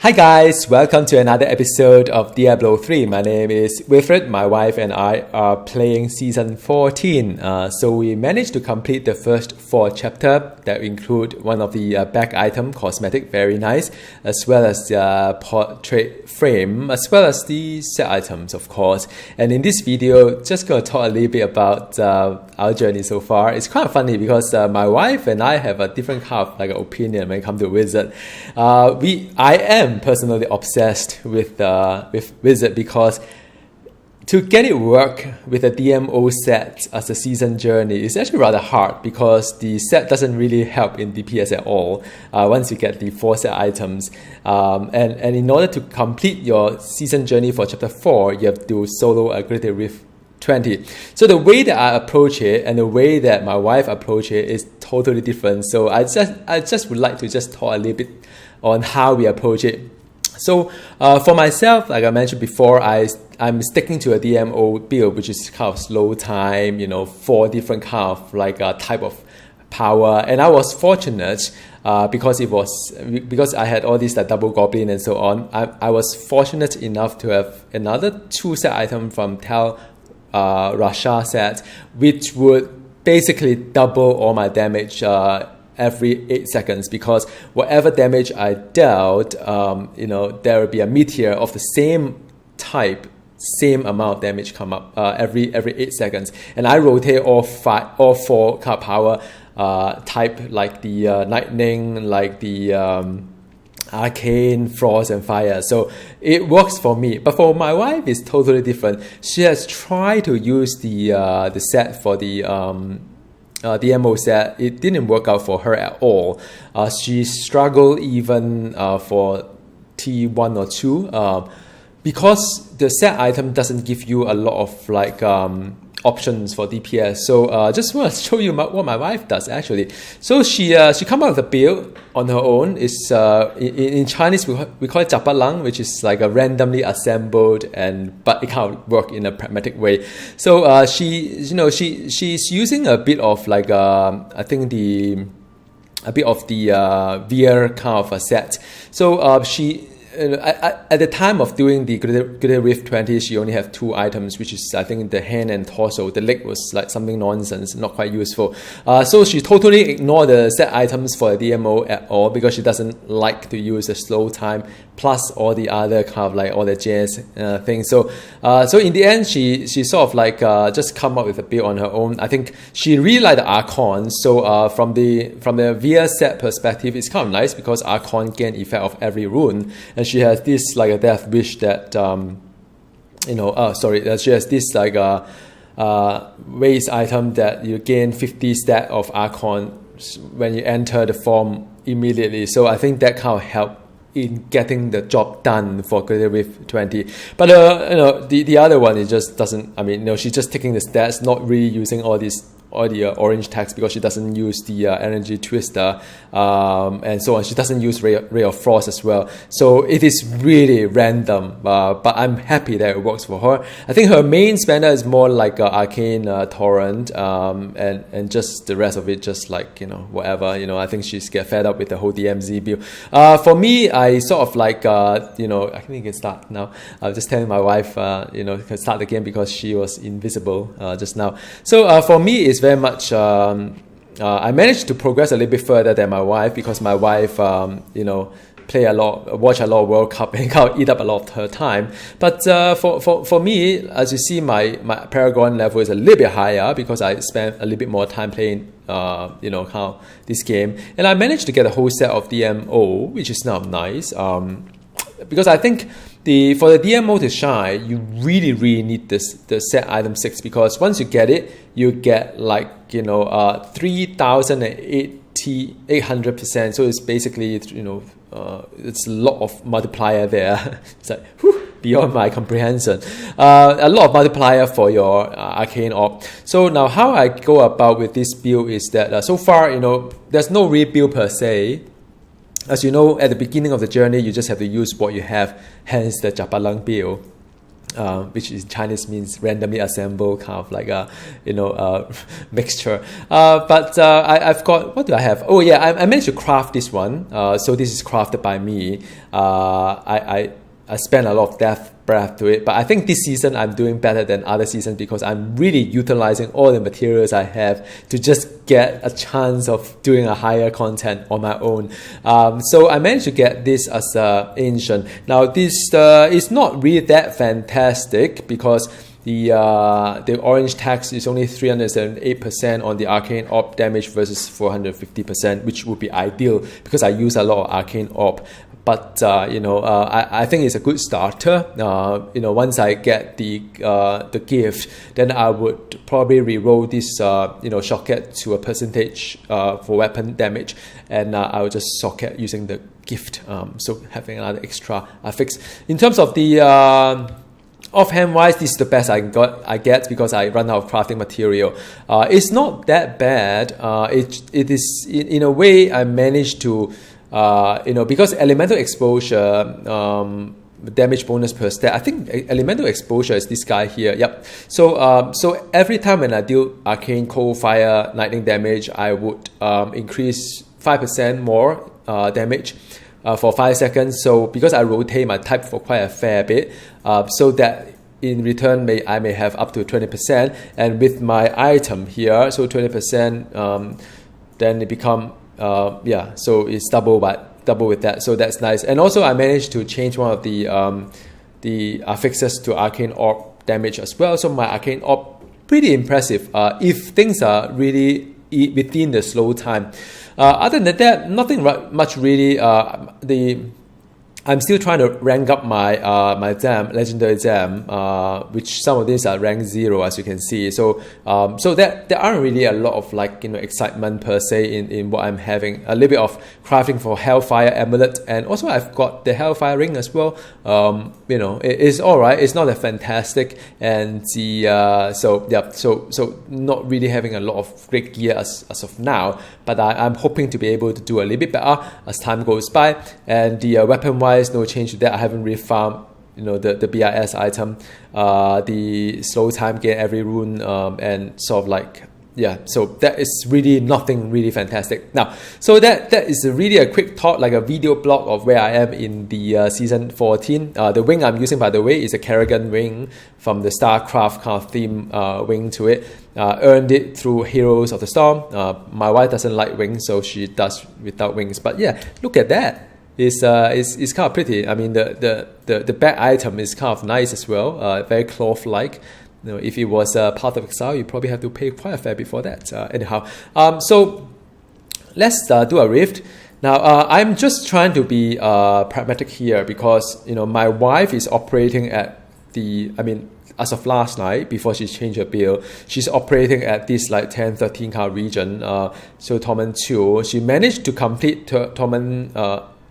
Hi guys, welcome to another episode of Diablo 3. My name is Wilfred. My wife and I are playing season 14. So we managed to complete the first 4 chapters that include one of the back item, cosmetic, very nice, as well as the portrait frame, as well as the set items, of course. And in this video, just going to talk a little bit about our journey so far. It's kind of funny because my wife and I have a different kind of opinion when it comes to Wizard. I am personally obsessed with Wizard because to get it work with a DMO set as a season journey is actually rather hard because the set doesn't really help in DPS at all once you get the 4 set items. And in order to complete your season journey for chapter 4, you have to solo a Greater Rift 20. So the way that I approach it and the way that my wife approach it is totally different. So I just would like to just talk a little bit on how we approach it. So for myself, like I mentioned before, I'm sticking to a DMO build, which is kind of slow time, 4 different kind of type of power. And I was fortunate because I had all these double goblin and so on. I was fortunate enough to have another 2 set item from Tal Rasha set, which would basically double all my damage every 8 seconds, because whatever damage I dealt, there will be a meteor of the same type, same amount of damage come up every 8 seconds, and I rotate all 4 card power type, like the lightning, like the arcane, frost, and fire. So it works for me, but for my wife it's totally different. She has tried to use the set for the DMO set. It didn't work out for her at all. She struggled even for T1 or 2 because the set item doesn't give you a lot of options for DPS. So just want to show you what my wife does actually. So she come out with a build on her own. It's in Chinese we call it Japalang, which is like a randomly assembled, but it can't work in a pragmatic way. So she's using a bit of I think a bit of the VR kind of a set. So she. At the time of doing the Greater Rift 20, she only have 2 items, which is I think the hand and torso. The leg was like something nonsense, not quite useful. So she totally ignored the set items for the DMO at all because she doesn't like to use the slow time plus all the other kind of all the jazz things. So in the end, she sort of just come up with a build on her own. I think she really liked the Archon. So from the VR set perspective, it's kind of nice because Archon gain effect of every rune. And she has this a death wish that she has this waste item that you gain 50 stat of Archon when you enter the form immediately. So I think that kind of helped in getting the job done for Greater Rift 20. But the other one, it just doesn't. She's just taking the stats, not really using all the orange text because she doesn't use the energy twister and so on. She doesn't use ray of frost as well. So it is really random, but I'm happy that it works for her. I think her main spender is more like arcane torrent and just the rest of it just whatever. I think she's get fed up with the whole DMZ build. For me, I sort of I think you can start now. I was just telling my wife can start the game because she was invisible just now. So for me, it's very much I managed to progress a little bit further than my wife because my wife play a lot, watch a lot of World Cup and kind of eat up a lot of her time. But for me, as you see, my Paragon level is a little bit higher because I spent a little bit more time playing this game, and I managed to get a whole set of DMO, which is now nice. Because I think for the DMO to shine, you really need the set item 6, because once you get it, you get 3,800%. So it's basically it's a lot of multiplier there. It's beyond my comprehension. A lot of multiplier for your arcane orb. So now how I go about with this build is that so far there's no rebuild per se. As you know, at the beginning of the journey, you just have to use what you have, hence the Japalang build. which in Chinese means randomly assembled, kind of like a mixture. But I've got, what do I have? Oh yeah, I managed to craft this one. So this is crafted by me. I spent a lot of breath to it, but I think this season I'm doing better than other seasons because I'm really utilizing all the materials I have to just get a chance of doing a higher content on my own. So I managed to get this as ancient. Now this is not really that fantastic because the orange text is only 378% on the arcane orb damage versus 450%, which would be ideal because I use a lot of arcane orb. But I think it's a good starter. Once I get the gift, then I would probably reroll this socket to a percentage for weapon damage, and I will just socket using the gift. So having another extra fix. In terms of the offhand wise, this is the best I get because I run out of crafting material. It's not that bad. It is in a way I managed to. Because elemental exposure damage bonus per stat. I think elemental exposure is this guy here. Yep. So every time when I deal arcane, cold, fire, lightning damage, I would increase 5% more damage for 5 seconds. So because I rotate my type for quite a fair bit, so that in return I may have up to 20%. And with my item here, so 20%, then it become. So it's double with that, so that's nice. And also I managed to change one of the affixes to arcane orb damage as well, so my arcane orb pretty impressive if things are really within the slow time. Other than that, nothing much really. I'm still trying to rank up my legendary gem, which some of these are rank 0 as you can see. So there aren't really a lot of excitement per se in what I'm having. A little bit of crafting for Hellfire Amulet, and also I've got the Hellfire Ring as well. It's all right. It's not that fantastic, and so not really having a lot of great gear as of now. But I'm hoping to be able to do a little bit better as time goes by. And the weapon wise, no change to that. I haven't really farmed the BIS item, the slow time gain every rune, and sort of so that is really nothing really fantastic. Now, so that is really a quick talk, like a video blog of where I am in the season 14. The wing I'm using, by the way, is a Kerrigan wing from the StarCraft kind of theme wing to it. Earned it through Heroes of the Storm. My wife doesn't like wings, so she does without wings. But yeah, look at that. It's kind of pretty. I mean, the back item is kind of nice as well. Very cloth-like. If it was Path of Exile, you probably have to pay quite a fair bit for that. Anyhow, so let's do a rift. Now, I'm just trying to be pragmatic here because my wife is operating at as of last night, before she changed her build, she's operating at this 10, 13 kind of region. So Torment 2, she managed to complete Torment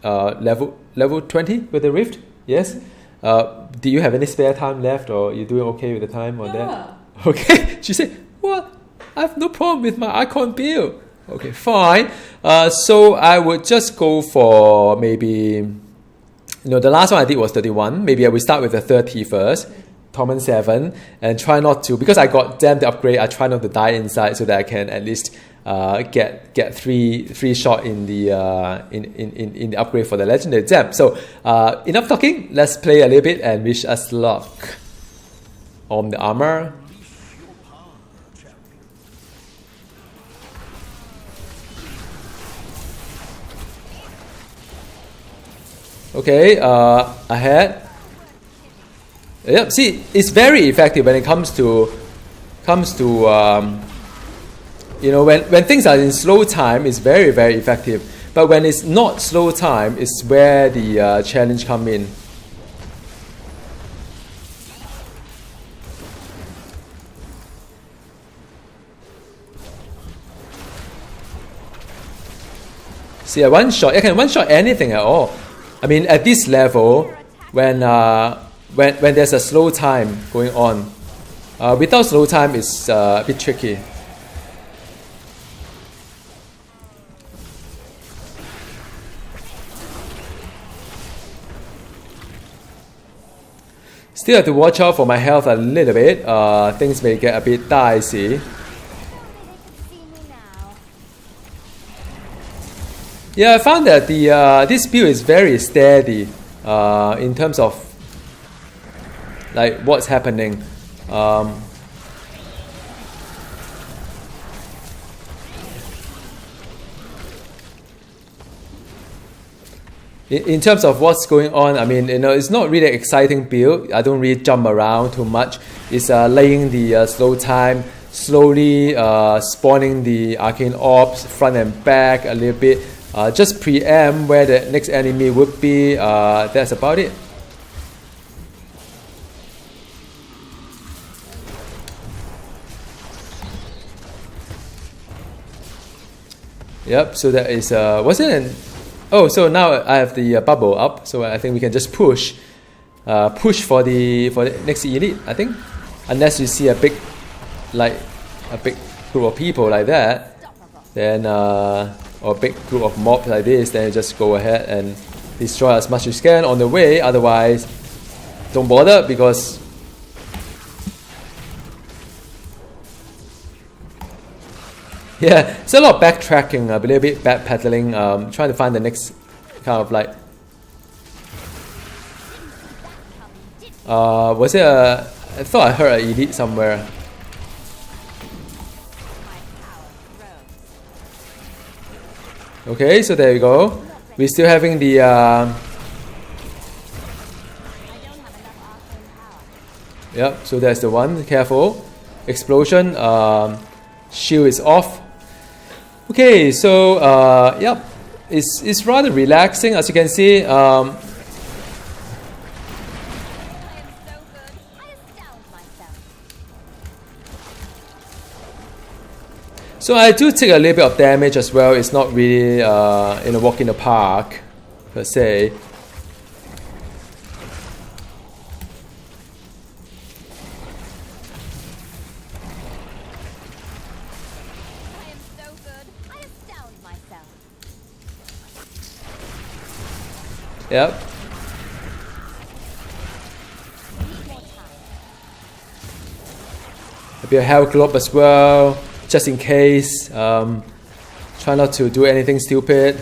level 20 with the rift. Yes. Do you have any spare time left, or you doing okay with the time on that? Okay. She said, "What? I have no problem with my icon build." Okay, fine. So I would just go for maybe, the last one I did was 31. Maybe I will start with the 30 first. Torment 7, and try not to, because I got damn the upgrade, I try not to die inside so that I can at least get three shot in the in the upgrade for the legendary gem. So enough talking, let's play a little bit and wish us luck on the armor. Okay, ahead. Yep, see, it's very effective when it comes to when things are in slow time, it's very, very effective. But when it's not slow time, it's where the challenge come in. See, I can one shot anything at all. I mean, at this level, when there's a slow time going on, without slow time, it's a bit tricky. Still have to watch out for my health a little bit. Things may get a bit dicey. Yeah, I found that the this build is very steady in terms of like what's happening. In terms of what's going on, I mean, it's not really an exciting build. I don't really jump around too much. It's laying the slow time, slowly spawning the arcane orbs front and back a little bit. Just preempt where the next enemy would be. That's about it. Yep. So that is was it an oh, so now I have the bubble up, so I think we can just push for the next elite. I think, unless you see a big group of people like that, then or a big group of mobs like this, then you just go ahead and destroy as much as you can on the way. Otherwise, don't bother, because yeah, it's a lot of backtracking, a little bit backpedaling, trying to find the next kind of like. Was it a? I thought I heard an elite somewhere. Okay, so there you go. We're still having the. Yep, so there's the one. Careful, explosion. Shield is off. Okay, so yep, it's rather relaxing, as you can see. So I do take a little bit of damage as well. It's not really in a walk in the park per se. Yep. A bit of health globe as well, just in case. Try not to do anything stupid.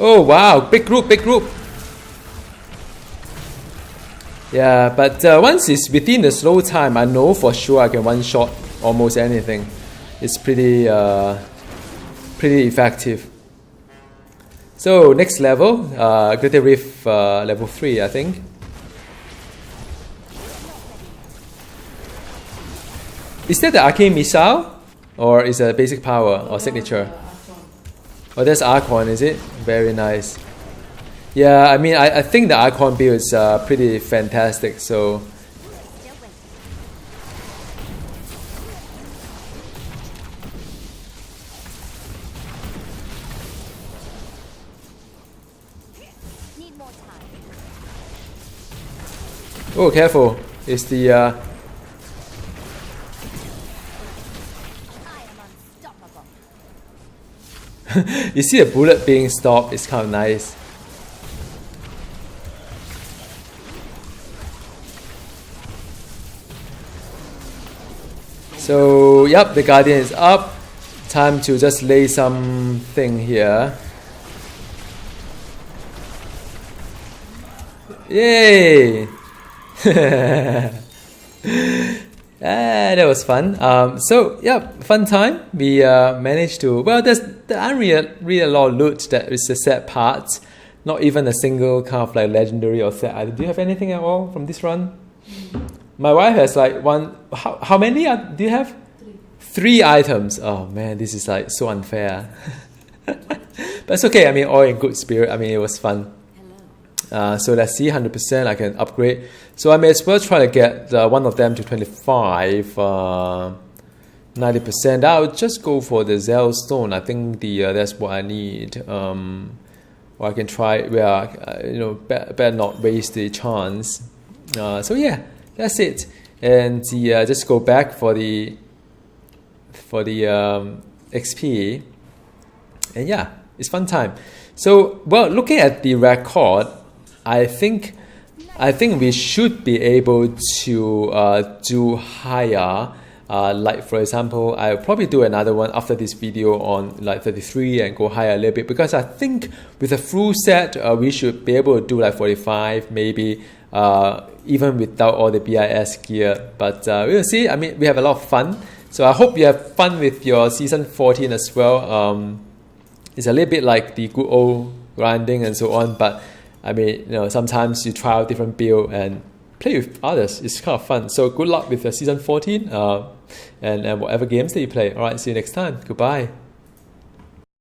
Oh wow, big group, big group. Yeah, but once it's within the slow time, I know for sure I can one-shot almost anything. It's pretty effective. So next level, Glitter Reef level 3, I think. Is that the arcane missile, or is it a basic power or signature? Oh, that's Archon, is it? Very nice. Yeah, I mean, I think the Archon build is pretty fantastic. So. Oh, careful! It's the. You see a bullet being stopped. It's kind of nice. So, yep, the Guardian is up. Time to just lay something here. Yay! That was fun. So yeah, fun time. We managed to. Well, there aren't really a lot of loot. That is the sad part. Not even a single kind of like legendary or set item. Do you have anything at all from this run? My wife has like one. How many do you have? Three items. Oh man, this is like so unfair. But it's okay. I mean, all in good spirit. I mean, it was fun. So let's see, 100% I can upgrade. So I may as well try to get one of them to 25, 90%. I'll just go for the Zell Stone. I think that's what I need. Or I can try. Well, better not waste the chance. So yeah, that's it. And just go back for the XP. And yeah, it's fun time. So, well, looking at the record, I think we should be able to do higher. Like for example, I'll probably do another one after this video on like 33 and go higher a little bit, because I think with a full set we should be able to do like 45 maybe, even without all the BIS gear. But we'll see. I mean, we have a lot of fun. So I hope you have fun with your season 14 as well. It's a little bit like the good old grinding and so on, but I mean, you know, sometimes you try out different build and play with others. It's kind of fun. So good luck with your season 14 and whatever games that you play. All right, see you next time. Goodbye.